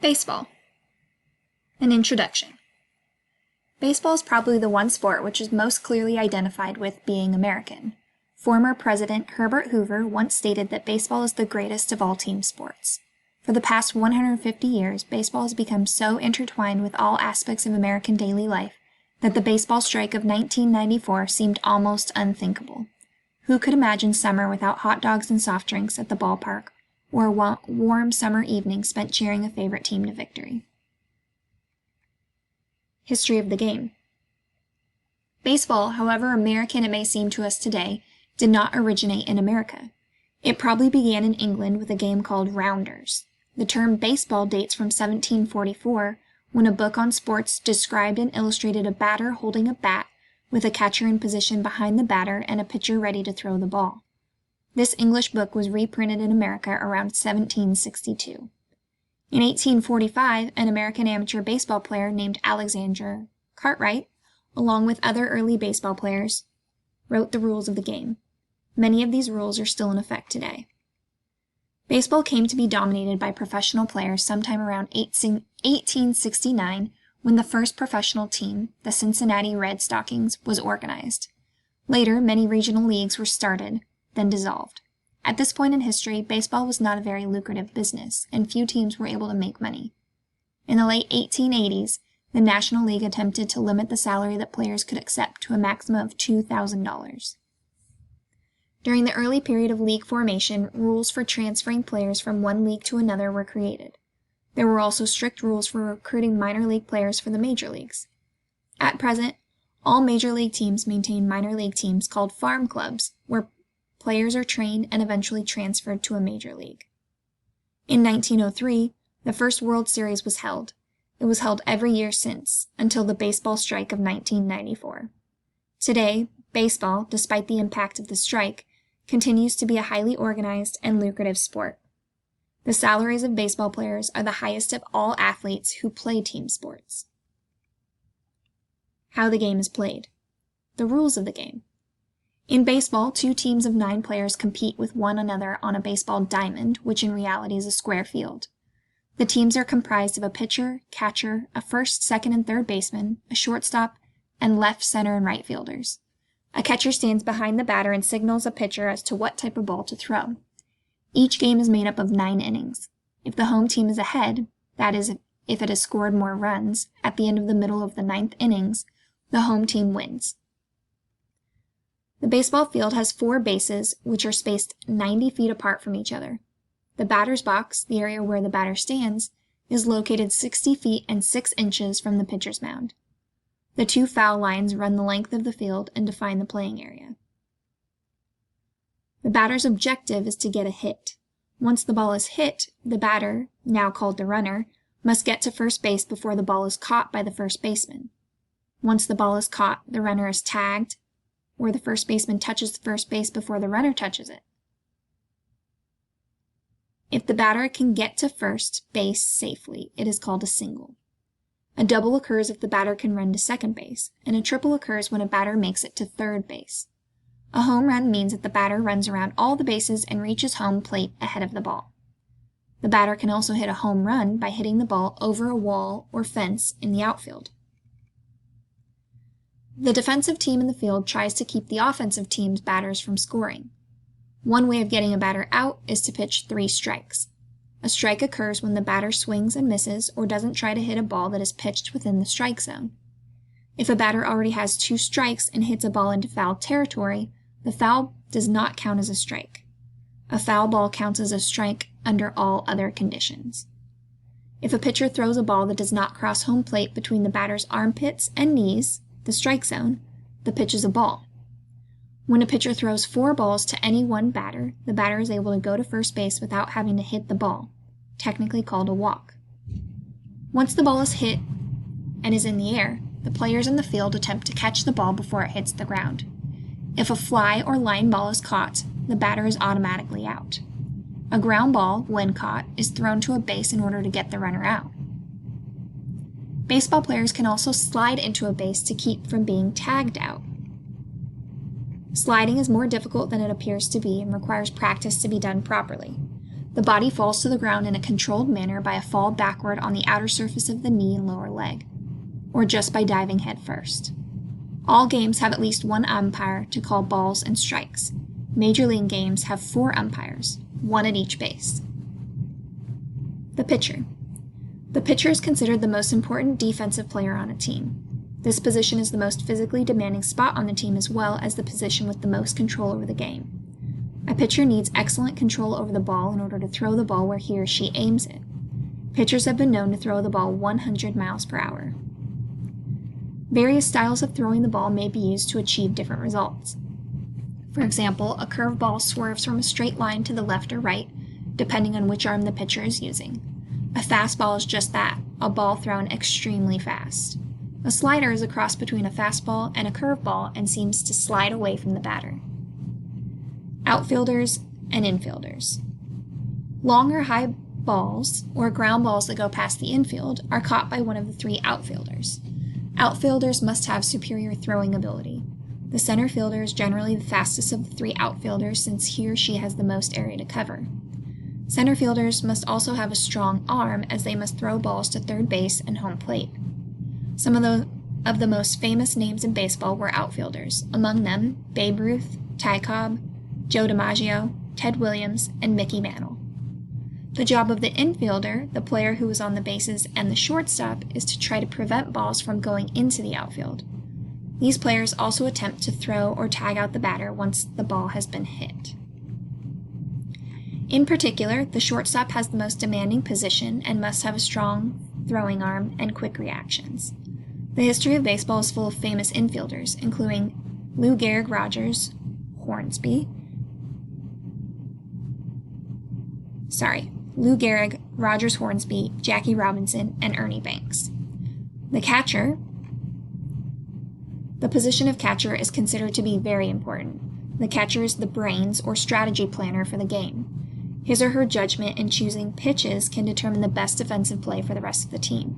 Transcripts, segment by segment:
Baseball. An introduction. Baseball is probably the one sport which is most clearly identified with being American. Former President Herbert Hoover once stated that baseball is the greatest of all team sports. For the past 150 years, baseball has become so intertwined with all aspects of American daily life that the baseball strike of 1994 seemed almost unthinkable. Who could imagine summer without hot dogs and soft drinks at the ballpark, or a warm summer evening spent cheering a favorite team to victory? History of the game. Baseball, however American it may seem to us today, did not originate in America. It probably began in England with a game called rounders. The term baseball dates from 1744, when a book on sports described and illustrated a batter holding a bat with a catcher in position behind the batter and a pitcher ready to throw the ball. This English book was reprinted in America around 1762. In 1845, an American amateur baseball player named Alexander Cartwright, along with other early baseball players, wrote the rules of the game. Many of these rules are still in effect today. Baseball came to be dominated by professional players sometime around 1869, when the first professional team, the Cincinnati Red Stockings, was organized. Later, many regional leagues were started, then dissolved. At this point in history, baseball was not a very lucrative business, and few teams were able to make money. In the late 1880s, the National League attempted to limit the salary that players could accept to a maximum of $2,000. During the early period of league formation, rules for transferring players from one league to another were created. There were also strict rules for recruiting minor league players for the major leagues. At present, all major league teams maintain minor league teams called farm clubs, where players are trained and eventually transferred to a major league. In 1903, the first World Series was held. It was held every year since, until the baseball strike of 1994. Today, baseball, despite the impact of the strike, continues to be a highly organized and lucrative sport. The salaries of baseball players are the highest of all athletes who play team sports. How the game is played. The rules of the game. In baseball, 2 teams of 9 players compete with one another on a baseball diamond, which in reality is a square field. The teams are comprised of a pitcher, catcher, a first, second, and third baseman, a shortstop, and left, center, and right fielders. A catcher stands behind the batter and signals a pitcher as to what type of ball to throw. Each game is made up of 9 innings. If the home team is ahead, that is, if it has scored more runs, at the end of the middle of the 9th innings, the home team wins. The baseball field has 4 bases, which are spaced 90 feet apart from each other. The batter's box, the area where the batter stands, is located 60 feet and 6 inches from the pitcher's mound. The 2 foul lines run the length of the field and define the playing area. The batter's objective is to get a hit. Once the ball is hit, the batter, now called the runner, must get to first base before the ball is caught by the first baseman. Once the ball is caught, the runner is tagged, or the first baseman touches the first base before the runner touches it. If the batter can get to first base safely, it is called a single. A double occurs if the batter can run to second base, and a triple occurs when a batter makes it to third base. A home run means that the batter runs around all the bases and reaches home plate ahead of the ball. The batter can also hit a home run by hitting the ball over a wall or fence in the outfield. The defensive team in the field tries to keep the offensive team's batters from scoring. One way of getting a batter out is to pitch 3 strikes. A strike occurs when the batter swings and misses or doesn't try to hit a ball that is pitched within the strike zone. If a batter already has 2 strikes and hits a ball into foul territory, the foul does not count as a strike. A foul ball counts as a strike under all other conditions. If a pitcher throws a ball that does not cross home plate between the batter's armpits and knees, the strike zone, the pitch is a ball. When a pitcher throws 4 balls to any one batter, the batter is able to go to first base without having to hit the ball, technically called a walk. Once the ball is hit and is in the air, the players in the field attempt to catch the ball before it hits the ground. If a fly or line ball is caught, the batter is automatically out. A ground ball, when caught, is thrown to a base in order to get the runner out. Baseball players can also slide into a base to keep from being tagged out. Sliding is more difficult than it appears to be and requires practice to be done properly. The body falls to the ground in a controlled manner by a fall backward on the outer surface of the knee and lower leg, or just by diving head first. All games have at least one umpire to call balls and strikes. Major League games have 4 umpires, 1 at each base. The pitcher. The pitcher is considered the most important defensive player on a team. This position is the most physically demanding spot on the team as well as the position with the most control over the game. A pitcher needs excellent control over the ball in order to throw the ball where he or she aims it. Pitchers have been known to throw the ball 100 miles per hour. Various styles of throwing the ball may be used to achieve different results. For example, a curved ball swerves from a straight line to the left or right, depending on which arm the pitcher is using. A fastball is just that, a ball thrown extremely fast. A slider is a cross between a fastball and a curveball and seems to slide away from the batter. Outfielders and infielders. Long or high balls, or ground balls that go past the infield, are caught by one of the 3 outfielders. Outfielders must have superior throwing ability. The center fielder is generally the fastest of the 3 outfielders since he or she has the most area to cover. Center fielders must also have a strong arm as they must throw balls to third base and home plate. Some of the most famous names in baseball were outfielders, among them Babe Ruth, Ty Cobb, Joe DiMaggio, Ted Williams, and Mickey Mantle. The job of the infielder, the player who is on the bases, and the shortstop is to try to prevent balls from going into the outfield. These players also attempt to throw or tag out the batter once the ball has been hit. In particular, the shortstop has the most demanding position and must have a strong throwing arm and quick reactions. The history of baseball is full of famous infielders, including Lou Gehrig Rogers Hornsby, Jackie Robinson, and Ernie Banks. The catcher. The position of catcher is considered to be very important. The catcher is the brains or strategy planner for the game. His or her judgment in choosing pitches can determine the best defensive play for the rest of the team.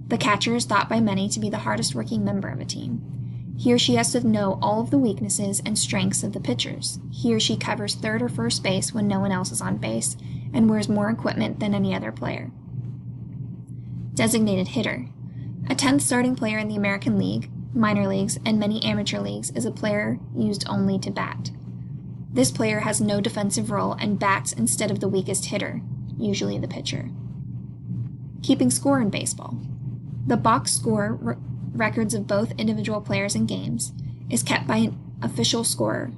The catcher is thought by many to be the hardest working member of a team. He or she has to know all of the weaknesses and strengths of the pitchers. He or she covers third or first base when no one else is on base and wears more equipment than any other player. Designated hitter. A 10th starting player in the American League, minor leagues, and many amateur leagues is a player used only to bat. This player has no defensive role and bats instead of the weakest hitter, usually the pitcher. Keeping score in baseball. The box score records of both individual players and games is kept by an official scorer.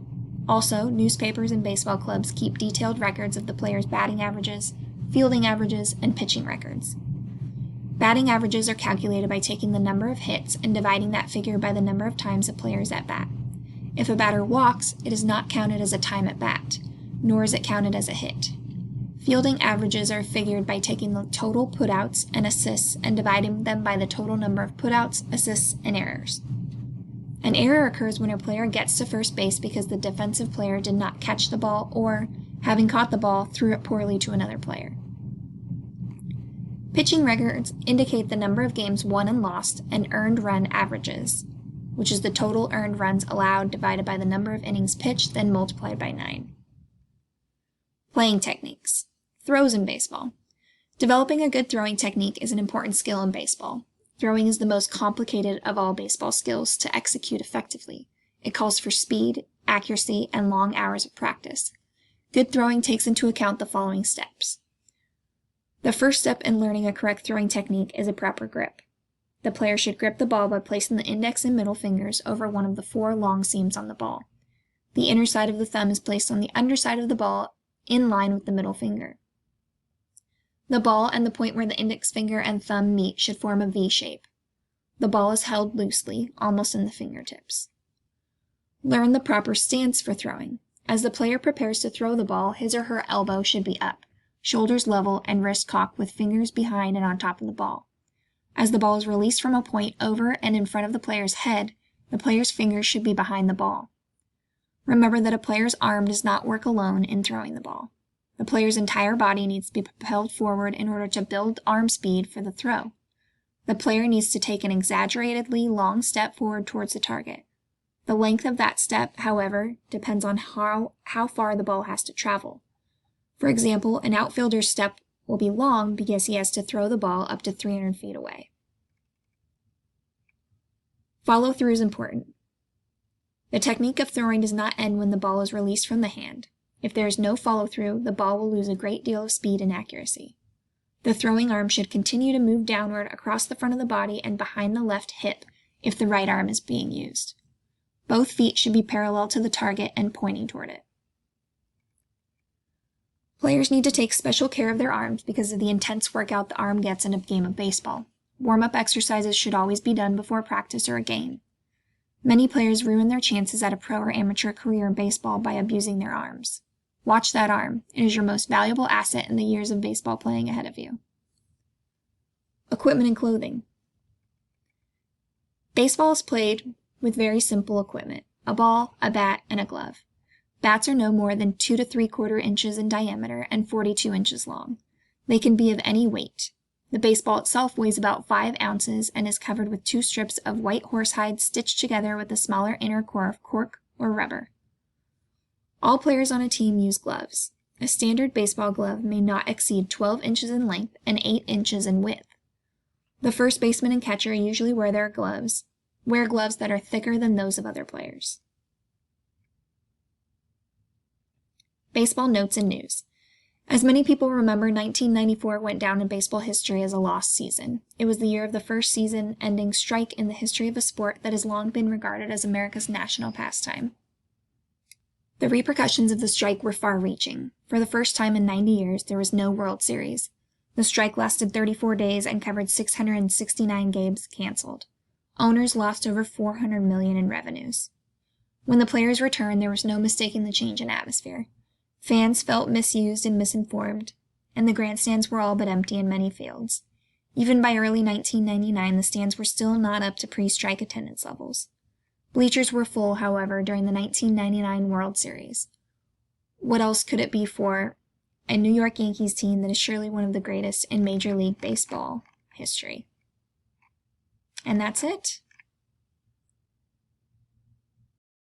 Also, newspapers and baseball clubs keep detailed records of the players' batting averages, fielding averages, and pitching records. Batting averages are calculated by taking the number of hits and dividing that figure by the number of times a player is at bat. If a batter walks, it is not counted as a time at bat, nor is it counted as a hit. Fielding averages are figured by taking the total putouts and assists and dividing them by the total number of putouts, assists, and errors. An error occurs when a player gets to first base because the defensive player did not catch the ball or, having caught the ball, threw it poorly to another player. Pitching records indicate the number of games won and lost and earned run averages, which is the total earned runs allowed divided by the number of innings pitched, then multiplied by 9. Playing techniques. Throws in baseball. Developing a good throwing technique is an important skill in baseball. Throwing is the most complicated of all baseball skills to execute effectively. It calls for speed, accuracy, and long hours of practice. Good throwing takes into account the following steps. The first step in learning a correct throwing technique is a proper grip. The player should grip the ball by placing the index and middle fingers over one of the 4 long seams on the ball. The inner side of the thumb is placed on the underside of the ball in line with the middle finger. The ball and the point where the index finger and thumb meet should form a V shape. The ball is held loosely, almost in the fingertips. Learn the proper stance for throwing. As the player prepares to throw the ball, his or her elbow should be up, shoulders level, and wrist cocked with fingers behind and on top of the ball. As the ball is released from a point over and in front of the player's head, the player's fingers should be behind the ball. Remember that a player's arm does not work alone in throwing the ball. The player's entire body needs to be propelled forward in order to build arm speed for the throw. The player needs to take an exaggeratedly long step forward towards the target. The length of that step, however, depends on how far the ball has to travel. For example, an outfielder's step will be long because he has to throw the ball up to 300 feet away. Follow-through is important. The technique of throwing does not end when the ball is released from the hand. If there is no follow-through, the ball will lose a great deal of speed and accuracy. The throwing arm should continue to move downward across the front of the body and behind the left hip if the right arm is being used. Both feet should be parallel to the target and pointing toward it. Players need to take special care of their arms because of the intense workout the arm gets in a game of baseball. Warm-up exercises should always be done before practice or a game. Many players ruin their chances at a pro or amateur career in baseball by abusing their arms. Watch that arm. It is your most valuable asset in the years of baseball playing ahead of you. Equipment and clothing. Baseball is played with very simple equipment: a ball, a bat, and a glove. Bats are no more than 2 to 3/4 inches in diameter and 42 inches long. They can be of any weight. The baseball itself weighs about 5 ounces and is covered with 2 strips of white horsehide stitched together with a smaller inner core of cork or rubber. All players on a team use gloves. A standard baseball glove may not exceed 12 inches in length and 8 inches in width. The first baseman and catcher usually wear gloves that are thicker than those of other players. Baseball notes and news. As many people remember, 1994 went down in baseball history as a lost season. It was the year of the first season-ending strike in the history of a sport that has long been regarded as America's national pastime. The repercussions of the strike were far-reaching. For the first time in 90 years, there was no World Series. The strike lasted 34 days and covered 669 games canceled. Owners lost over $400 million in revenues. When the players returned, there was no mistaking the change in atmosphere. Fans felt misused and misinformed, and the grandstands were all but empty in many fields. Even by early 1999, the stands were still not up to pre-strike attendance levels. Bleachers were full, however, during the 1999 World Series. What else could it be for a New York Yankees team that is surely one of the greatest in Major League Baseball history? And that's it.